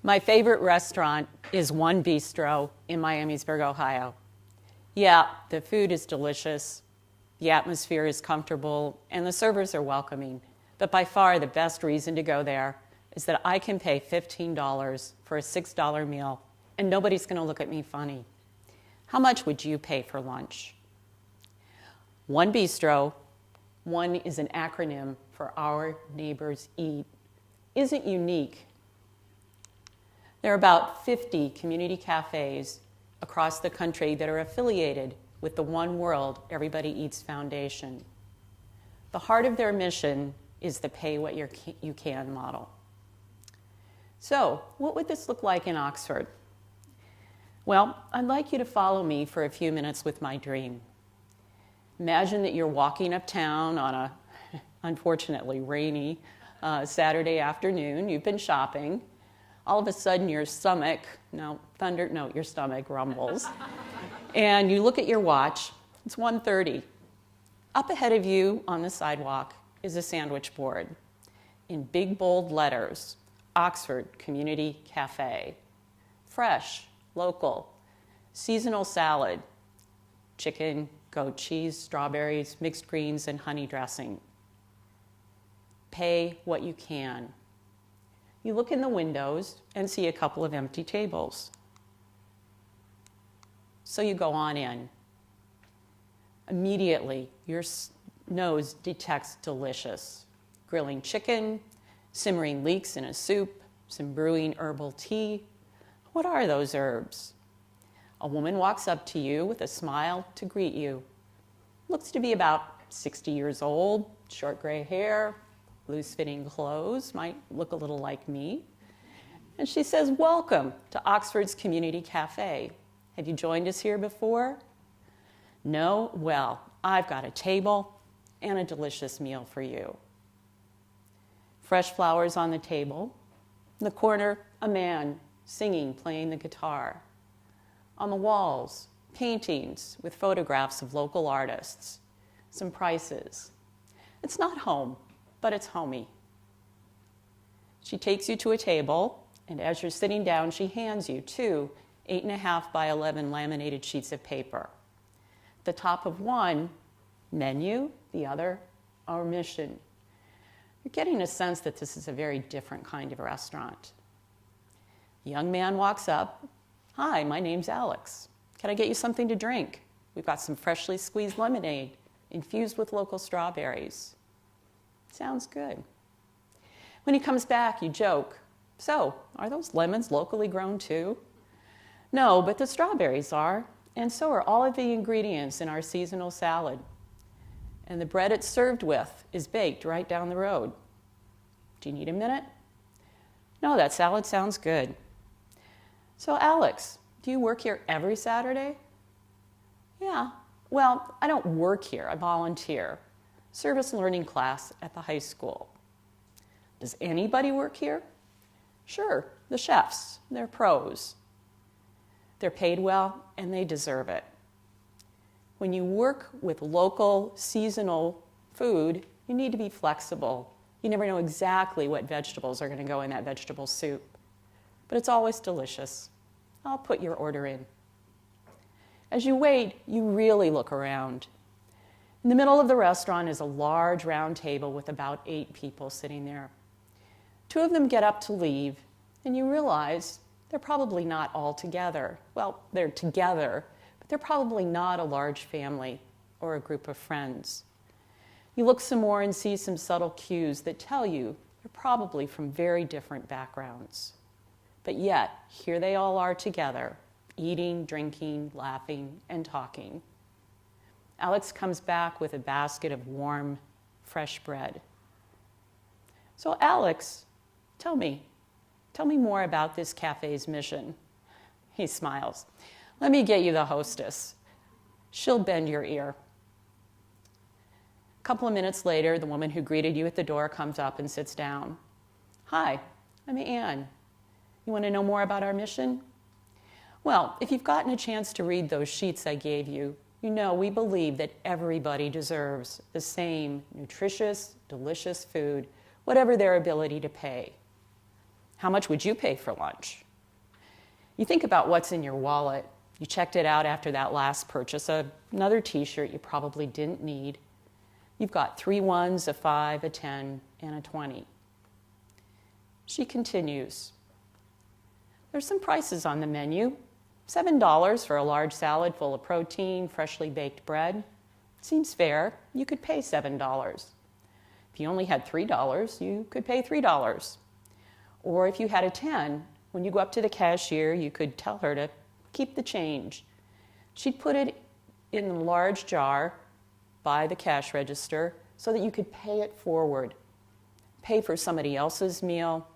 My favorite restaurant is One Bistro in Miamisburg, Ohio. Yeah, the food is delicious, the atmosphere is comfortable, and the servers are welcoming. But by far the best reason to go there is that I can pay $15 for a $6 meal, and nobody's going to look at me funny. How much would you pay for lunch? One Bistro, one is an acronym for Our Neighbors Eat, isn't unique. There are about 50 community cafes across the country that are affiliated with the One World Everybody Eats Foundation. The heart of their mission is the pay what you can model. So, what would this look like in Oxford? Well, I'd like you to follow me for a few minutes with my dream. Imagine that you're walking uptown on a, unfortunately, rainy Saturday afternoon. You've been shopping. All of a sudden, your stomach rumbles. And you look at your watch. It's 1:30. Up ahead of you on the sidewalk is a sandwich board. In big, bold letters, Oxford Community Cafe. Fresh, local, seasonal salad, chicken, goat cheese, strawberries, mixed greens, and honey dressing. Pay what you can. You look in the windows and see a couple of empty tables. So you go on in. Immediately, your nose detects delicious. Grilling chicken, simmering leeks in a soup, some brewing herbal tea. What are those herbs? A woman walks up to you with a smile to greet you. Looks to be about 60 years old, short gray hair, loose-fitting clothes, might look a little like me. And she says, "Welcome to Oxford's Community Cafe. Have you joined us here before?" No? Well, I've got a table and a delicious meal for you. Fresh flowers on the table. In the corner, a man singing, playing the guitar. On the walls, paintings with photographs of local artists. Some prices. It's not home, but it's homey. She takes you to a table, and as you're sitting down, she hands you two 8.5 by 11 laminated sheets of paper. The top of one, menu, the other, our mission. You're getting a sense that this is a very different kind of restaurant. A young man walks up. "Hi, my name's Alex. Can I get you something to drink? We've got some freshly squeezed lemonade infused with local strawberries." Sounds good. When he comes back, you joke, "So, are those lemons locally grown too?" "No, but the strawberries are, and so are all of the ingredients in our seasonal salad. And the bread it's served with is baked right down the road. Do you need a minute?" "No, that salad sounds good." "So, Alex, do you work here every Saturday?" "Yeah. Well, I don't work here. I volunteer. Service learning class at the high school." "Does anybody work here?" "Sure, the chefs. They're pros. They're paid well, and they deserve it." When you work with local, seasonal food, you need to be flexible. You never know exactly what vegetables are going to go in that vegetable soup. But it's always delicious. I'll put your order in. As you wait, you really look around. In the middle of the restaurant is a large round table with about 8 people sitting there. 2 of them get up to leave, and you realize they're probably not all together. Well, they're together, but they're probably not a large family or a group of friends. You look some more and see some subtle cues that tell you they're probably from very different backgrounds. But yet, here they all are together, eating, drinking, laughing, and talking. Alex comes back with a basket of warm, fresh bread. "So, Alex, tell me more about this cafe's mission." He smiles. "Let me get you the hostess. She'll bend your ear." A couple of minutes later, the woman who greeted you at the door comes up and sits down. "Hi, I'm Anne. You want to know more about our mission?" "Well, if you've gotten a chance to read those sheets I gave you, you know we believe that everybody deserves the same nutritious, delicious food, whatever their ability to pay. How much would you pay for lunch? You think about what's in your wallet. You checked it out after that last purchase, another t-shirt you probably didn't need. You've got 3 ones, a 5, a 10, and a 20. She continues. There's some prices on the menu. $7 for a large salad full of protein, freshly baked bread. Seems fair. You could pay $7. If you only had $3, you could pay $3. Or if you had a 10, when you go up to the cashier, you could tell her to keep the change. She'd put it in a large jar by the cash register so that you could pay it forward, pay for somebody else's meal,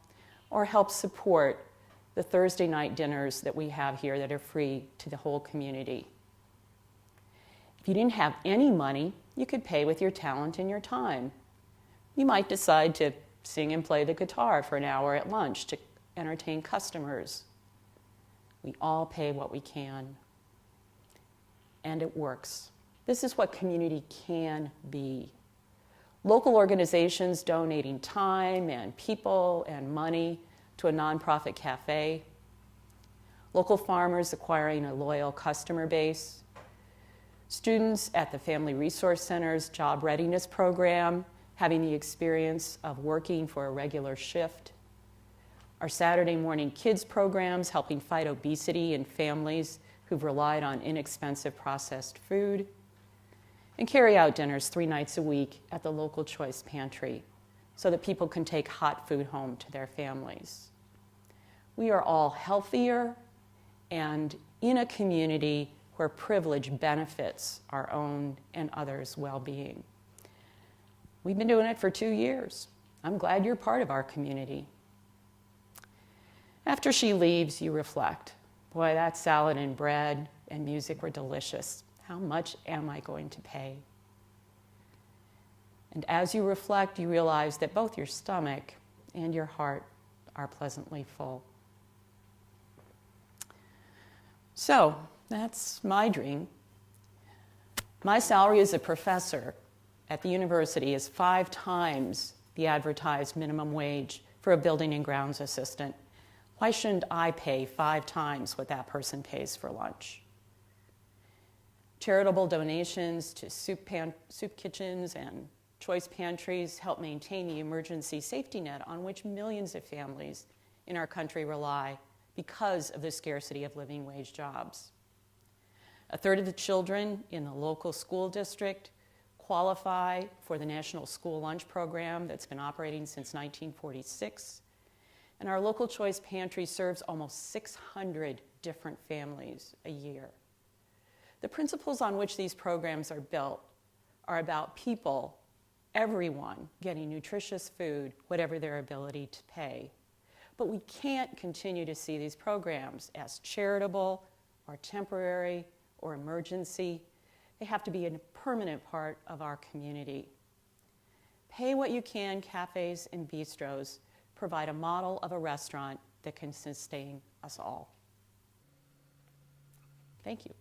or help support the Thursday night dinners that we have here that are free to the whole community. If you didn't have any money, you could pay with your talent and your time. You might decide to sing and play the guitar for an hour at lunch to entertain customers. We all pay what we can. And it works. This is what community can be. Local organizations donating time and people and money to a nonprofit cafe. Local farmers acquiring a loyal customer base. Students at the Family Resource Center's Job Readiness Program having the experience of working for a regular shift. Our Saturday morning kids programs helping fight obesity in families who've relied on inexpensive processed food. And carry-out dinners 3 nights a week at the local choice pantry so that people can take hot food home to their families. We are all healthier and in a community where privilege benefits our own and others' well-being. We've been doing it for 2 years. I'm glad you're part of our community. After she leaves, you reflect. Boy, that salad and bread and music were delicious. How much am I going to pay? And as you reflect, you realize that both your stomach and your heart are pleasantly full. So, that's my dream. My salary as a professor at the university is 5 times the advertised minimum wage for a building and grounds assistant. Why shouldn't I pay 5 times what that person pays for lunch? Charitable donations to soup kitchens and choice pantries help maintain the emergency safety net on which millions of families in our country rely because of the scarcity of living wage jobs. 1/3 of the children in the local school district qualify for the National School Lunch Program that's been operating since 1946. And our local choice pantry serves almost 600 different families a year. The principles on which these programs are built are about people, everyone, getting nutritious food, whatever their ability to pay. But we can't continue to see these programs as charitable or temporary or emergency. They have to be a permanent part of our community. Pay what you can cafes and bistros provide a model of a restaurant that can sustain us all. Thank you.